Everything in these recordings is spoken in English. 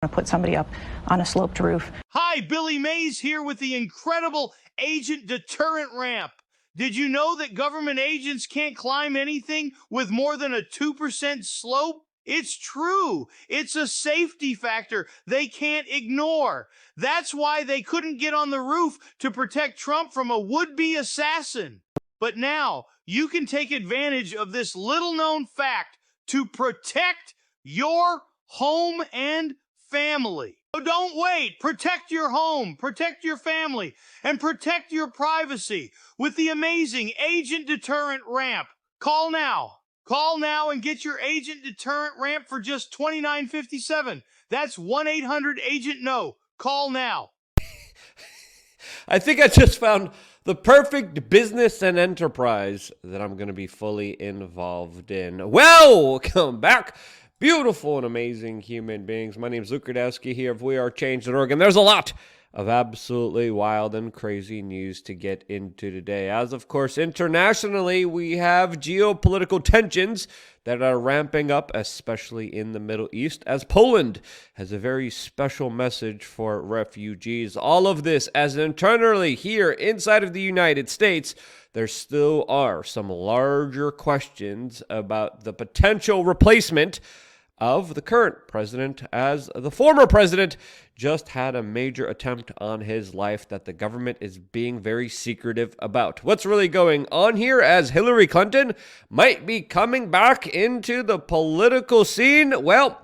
to put somebody up on a sloped roof. Hi, Billy Mays here with the incredible agent deterrent ramp. Did you know that government agents can't climb anything with more than a 2% slope? It's true. It's a safety factor they can't ignore. That's why they couldn't get on the roof to protect Trump from a would-be assassin. But now you can take advantage of this little-known fact to protect your home and family. So don't wait. Protect your home, protect your family, and protect your privacy with the amazing Agent Deterrent Ramp. Call now. Call now and get your Agent Deterrent Ramp for just $29.57. That's 1-800-AGENT-NO. Call now. I think I just found the perfect business and enterprise that I'm going to be fully involved in. Welcome back, beautiful and amazing human beings. My name is Luke Rudowski here of We Are Change.org, and there's a lot of absolutely wild and crazy news to get into today. As of course, internationally, we have geopolitical tensions that are ramping up, especially in the Middle East, as Poland has a very special message for refugees. All of this as internally here inside of the United States, there still are some larger questions about the potential replacement of the current president, as the former president just had a major attempt on his life that the government is being very secretive about. What's really going on here, as Hillary Clinton might be coming back into the political scene? Well,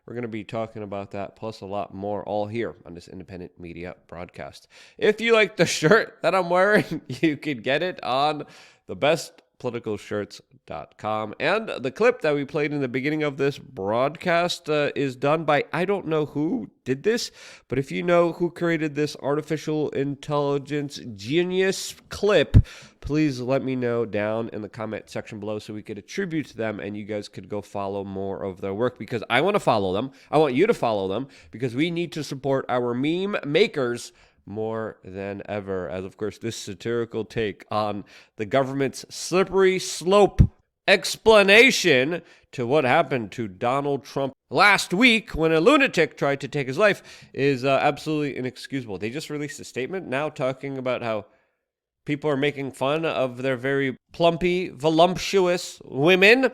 we're going to be talking about that, plus a lot more, all here on this independent media broadcast. If you like the shirt that I'm wearing, you could get it on thebestpoliticalshirts.com. And the clip that we played in the beginning of this broadcast is done by, I don't know who did this, but if you know who created this artificial intelligence genius clip, please let me know down in the comment section below so we could attribute to them and you guys could go follow more of their work, because I want to follow them. I want you to follow them, because we need to support our meme makers more than ever, as of course this satirical take on the government's slippery slope explanation to what happened to Donald Trump last week when a lunatic tried to take his life is absolutely inexcusable. They just released a statement now talking about how people are making fun of their very plumpy, voluptuous women.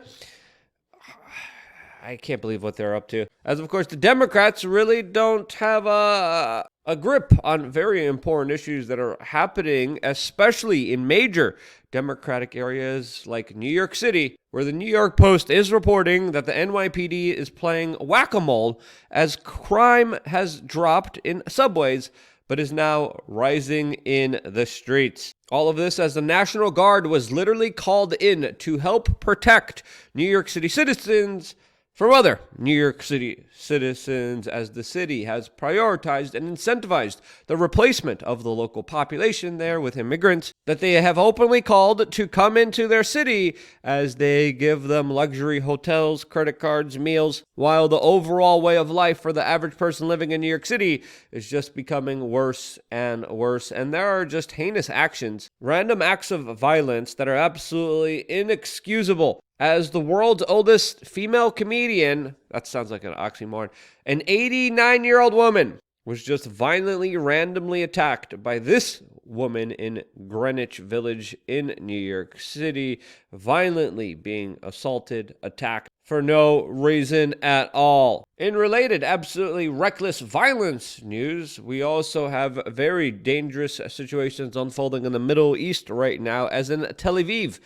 I can't believe what they're up to. As of course, the Democrats really don't have a grip on very important issues that are happening, especially in major Democratic areas like New York City, where the New York Post is reporting that the NYPD is playing whack-a-mole as crime has dropped in subways, but is now rising in the streets. All of this as the National Guard was literally called in to help protect New York City citizens from other New York City citizens, as the city has prioritized and incentivized the replacement of the local population there with immigrants that they have openly called to come into their city, as they give them luxury hotels, credit cards, meals, while the overall way of life for the average person living in New York City is just becoming worse and worse. And there are just heinous actions, random acts of violence that are absolutely inexcusable. As the world's oldest female comedian, that sounds like an oxymoron, an 89-year-old woman was just violently, randomly attacked by this woman in Greenwich Village in New York City, violently being assaulted, attacked for no reason at all. In related, absolutely reckless violence news, we also have very dangerous situations unfolding in the Middle East right now, as in Tel Aviv.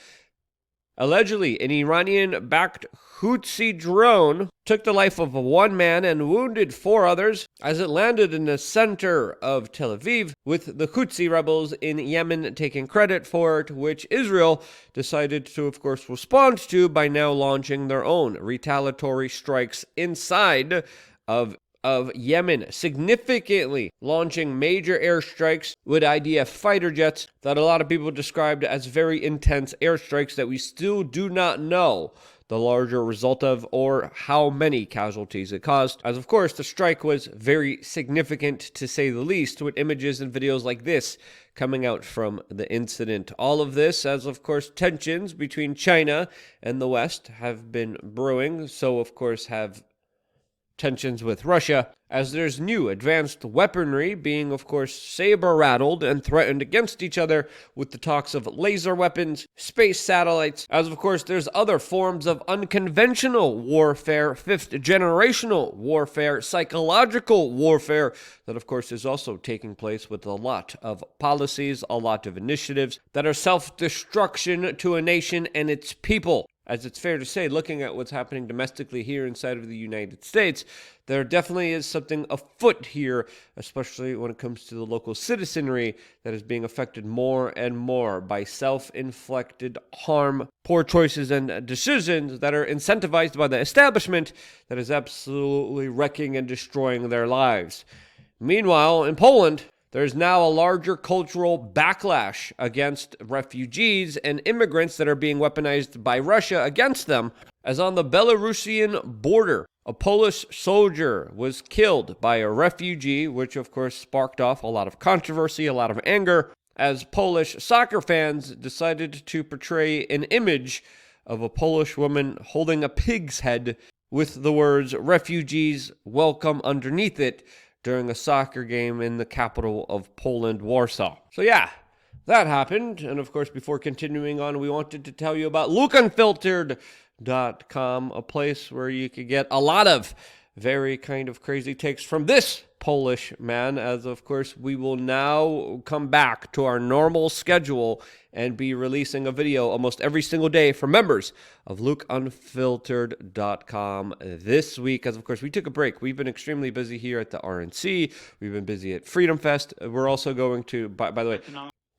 Allegedly, an Iranian-backed Houthi drone took the life of one man and wounded 4 others as it landed in the center of Tel Aviv, with the Houthi rebels in Yemen taking credit for it, which Israel decided to, of course, respond to by now launching their own retaliatory strikes inside of Yemen, significantly launching major airstrikes with IDF fighter jets that a lot of people described as very intense airstrikes that we still do not know the larger result of or how many casualties it caused. As of course, the strike was very significant to say the least, with images and videos like this coming out from the incident. All of this as of course tensions between China and the West have been brewing, so of course have tensions with Russia, as there's new advanced weaponry being, of course, saber-rattled and threatened against each other with the talks of laser weapons, space satellites, as of course there's other forms of unconventional warfare, fifth-generational warfare, psychological warfare, that of course is also taking place with a lot of policies, a lot of initiatives that are self-destruction to a nation and its people. As it's fair to say, looking at what's happening domestically here inside of the United States, there definitely is something afoot here, especially when it comes to the local citizenry that is being affected more and more by self-inflicted harm, poor choices and decisions that are incentivized by the establishment that is absolutely wrecking and destroying their lives. Meanwhile, in Poland, there's now a larger cultural backlash against refugees and immigrants that are being weaponized by Russia against them, as on the Belarusian border, a Polish soldier was killed by a refugee, which of course sparked off a lot of controversy, a lot of anger, as Polish soccer fans decided to portray an image of a Polish woman holding a pig's head with the words "refugees welcome" underneath it, during a soccer game in the capital of Poland, Warsaw. So yeah, that happened. And of course, before continuing on, we wanted to tell you about LukeUnfiltered.com, a place where you could get a lot of very kind of crazy takes from this Polish man, as of course we will now come back to our normal schedule and be releasing a video almost every single day for members of LukeUnfiltered.com this week, as of course we took a break. We've been extremely busy here at the RNC. We've been busy at Freedom Fest. We're also going to, by the way,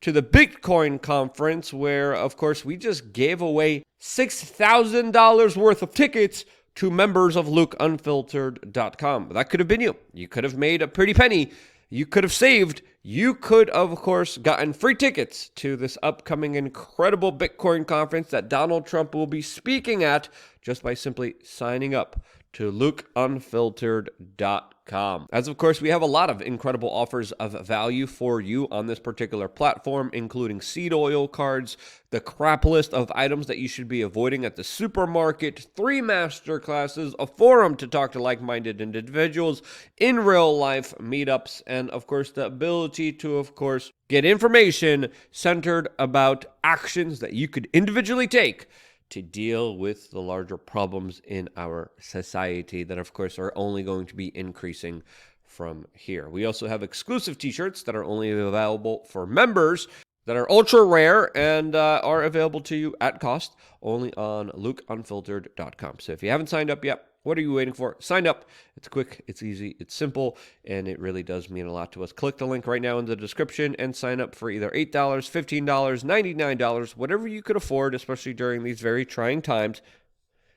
to the Bitcoin conference, where of course we just gave away $6,000 worth of tickets to members of LukeUnfiltered.com. That could have been you. You could have made a pretty penny. You could have saved. You could, of course, gotten free tickets to this upcoming incredible Bitcoin conference that Donald Trump will be speaking at just by simply signing up to LukeUnfiltered.com. As of course, we have a lot of incredible offers of value for you on this particular platform, including seed oil cards, the crap list of items that you should be avoiding at the supermarket, 3 master classes, a forum to talk to like-minded individuals, in real life meetups, and of course the ability to, of course, get information centered about actions that you could individually take to deal with the larger problems in our society that, of course, are only going to be increasing from here. We also have exclusive t-shirts that are only available for members that are ultra rare and are available to you at cost only on LukeUnfiltered.com. So if you haven't signed up yet, what are you waiting for? Sign up. It's quick, it's easy, it's simple, and it really does mean a lot to us. Click the link right now in the description and sign up for either $8, $15, $99, whatever you could afford, especially during these very trying times.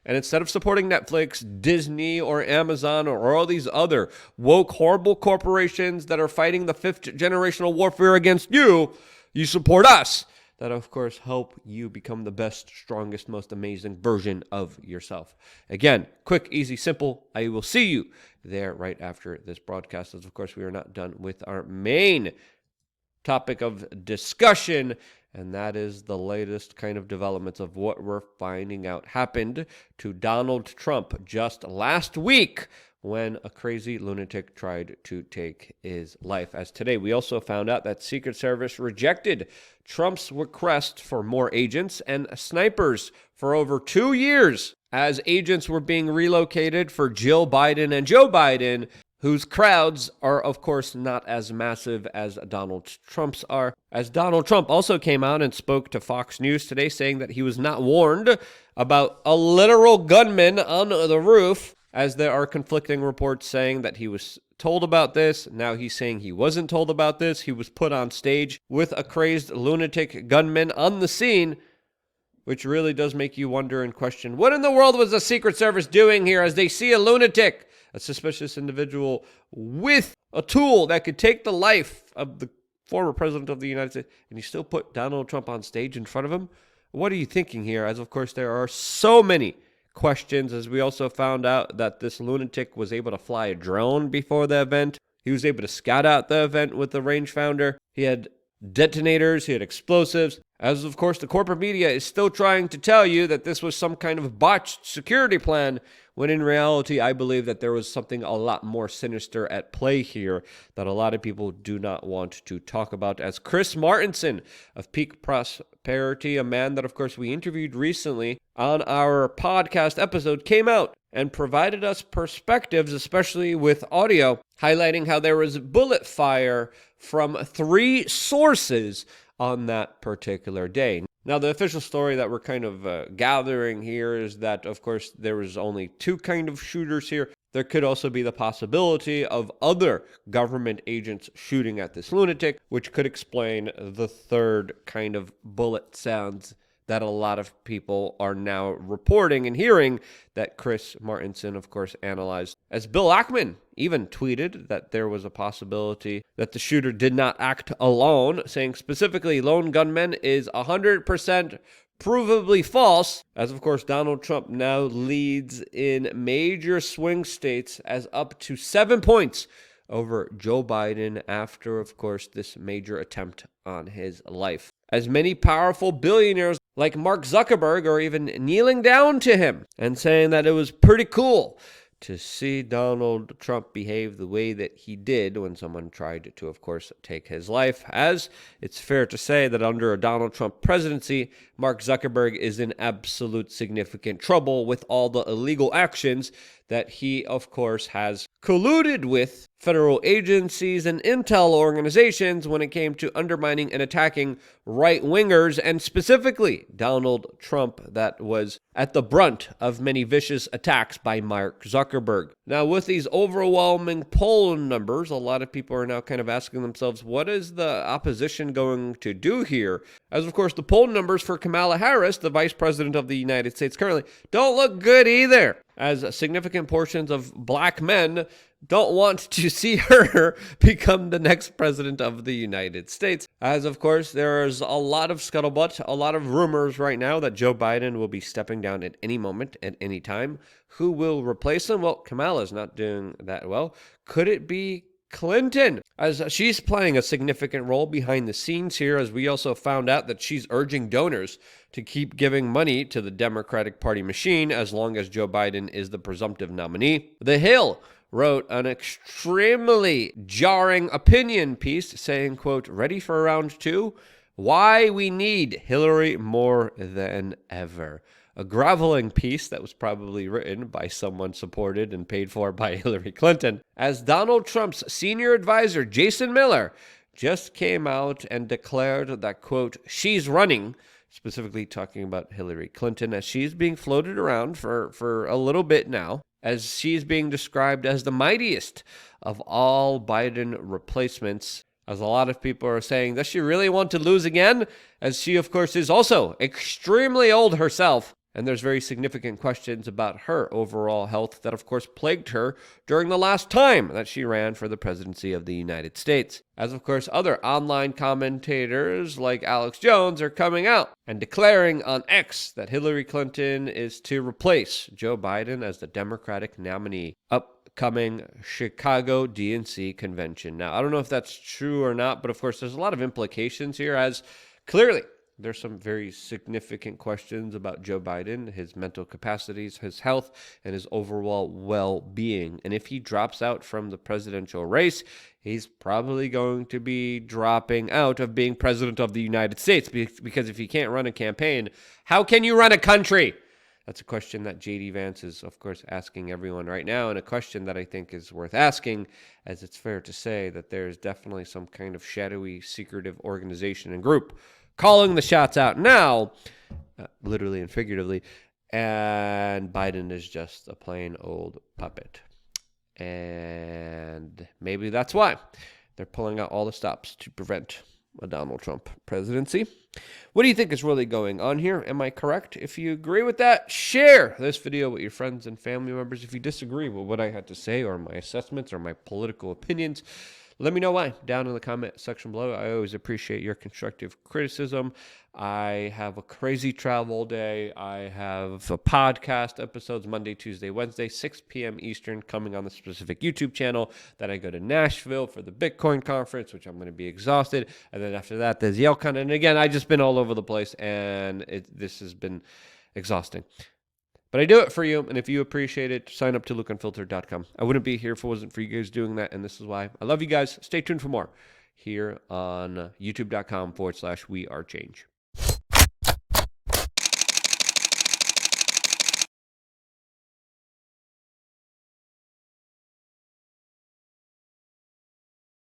And instead of supporting Netflix, Disney, or Amazon, or all these other woke, horrible corporations that are fighting the fifth generational warfare against you, you support us. That, of course, help you become the best, strongest, most amazing version of yourself. Again, quick, easy, simple. I will see you there right after this broadcast, as, of course, we are not done with our main topic of discussion, and that is the latest kind of developments of what we're finding out happened to Donald Trump just last week when a crazy lunatic tried to take his life. As today, we also found out that Secret Service rejected Trump's request for more agents and snipers for over 2 years, as agents were being relocated for Jill Biden and Joe Biden, whose crowds are, of course, not as massive as Donald Trump's are. As Donald Trump also came out and spoke to Fox News today, saying that he was not warned about a literal gunman on the roof, as there are conflicting reports saying that he was told about this. Now he's saying he wasn't told about this. He was put on stage with a crazed lunatic gunman on the scene, which really does make you wonder and question, what in the world was the Secret Service doing here as they see a lunatic, a suspicious individual with a tool that could take the life of the former president of the United States, and you still put Donald Trump on stage in front of him? What are you thinking here? As of course there are so many questions, as we also found out that this lunatic was able to fly a drone before the event. He was able to scout out the event with the rangefinder. He had detonators, he had explosives. As of course, the corporate media is still trying to tell you that this was some kind of botched security plan, when in reality, I believe that there was something a lot more sinister at play here that a lot of people do not want to talk about. As Chris Martenson of Peak Prosperity, a man that, of course, we interviewed recently on our podcast episode, came out and provided us perspectives, especially with audio, highlighting how there was bullet fire from 3 sources on that particular day. Now, the official story that we're kind of gathering here is that, of course, there was only 2 kind of shooters here. There could also be the possibility of other government agents shooting at this lunatic, which could explain the 3rd kind of bullet sounds that a lot of people are now reporting and hearing that Chris Martenson, of course, analyzed. As Bill Ackman even tweeted that there was a possibility that the shooter did not act alone, saying specifically lone gunman is 100% provably false, as of course Donald Trump now leads in major swing states as up to 7 points over Joe Biden after, of course, this major attempt on his life. As many powerful billionaires like Mark Zuckerberg are even kneeling down to him and saying that it was pretty cool to see Donald Trump behave the way that he did when someone tried to, of course, take his life. As it's fair to say that under a Donald Trump presidency, Mark Zuckerberg is in absolute significant trouble with all the illegal actions that he, of course, has colluded with federal agencies and intel organizations when it came to undermining and attacking right-wingers, and specifically Donald Trump, that was at the brunt of many vicious attacks by Mark Zuckerberg. Now, with these overwhelming poll numbers, a lot of people are now kind of asking themselves, what is the opposition going to do here? As, of course, the poll numbers for Kamala Harris, the Vice President of the United States currently, don't look good either, as significant portions of black men don't want to see her become the next president of the United States. As, of course, there's a lot of scuttlebutt, a lot of rumors right now that Joe Biden will be stepping down at any moment, at any time. Who will replace him? Well, Kamala's not doing that well. Could it be Clinton, as she's playing a significant role behind the scenes here, as we also found out that she's urging donors to keep giving money to the Democratic Party machine as long as Joe Biden is the presumptive nominee. The Hill wrote an extremely jarring opinion piece saying, quote, ready for round 2? Why we need Hillary more than ever. A groveling piece that was probably written by someone supported and paid for by Hillary Clinton, as Donald Trump's senior advisor, Jason Miller, just came out and declared that, quote, she's running, specifically talking about Hillary Clinton, as she's being floated around for a little bit now, as she's being described as the mightiest of all Biden replacements. As a lot of people are saying, does she really want to lose again? As she, of course, is also extremely old herself. And there's very significant questions about her overall health that, of course, plagued her during the last time that she ran for the presidency of the United States. As, of course, other online commentators like Alex Jones are coming out and declaring on X that Hillary Clinton is to replace Joe Biden as the Democratic nominee. Upcoming Chicago DNC convention. Now, I don't know if that's true or not, but of course, there's a lot of implications here, as clearly there's some very significant questions about Joe Biden, his mental capacities, his health, and his overall well-being. And if he drops out from the presidential race, he's probably going to be dropping out of being president of the United States, because if he can't run a campaign, how can you run a country? That's a question that J.D. Vance is, of course, asking everyone right now, and a question that I think is worth asking, as it's fair to say that there's definitely some kind of shadowy, secretive organization and group calling the shots out now, literally and figuratively, and Biden is just a plain old puppet. And maybe that's why they're pulling out all the stops to prevent a Donald Trump presidency. What do you think is really going on here? Am I correct? If you agree with that, share this video with your friends and family members. If you disagree with what I had to say or my assessments or my political opinions, let me know why down in the comment section below. I always appreciate your constructive criticism. I have a crazy travel day. I have a podcast episodes Monday, Tuesday, Wednesday, 6 p.m. Eastern coming on the specific YouTube channel. Then I go to Nashville for the Bitcoin conference, which I'm going to be exhausted. And then after that, there's Yale Con. And again, I've just been all over the place, and this has been exhausting. But I do it for you, and if you appreciate it, sign up to lookunfiltered.com. I wouldn't be here if it wasn't for you guys doing that, and this is why. I love you guys. Stay tuned for more here on youtube.com/wearechange.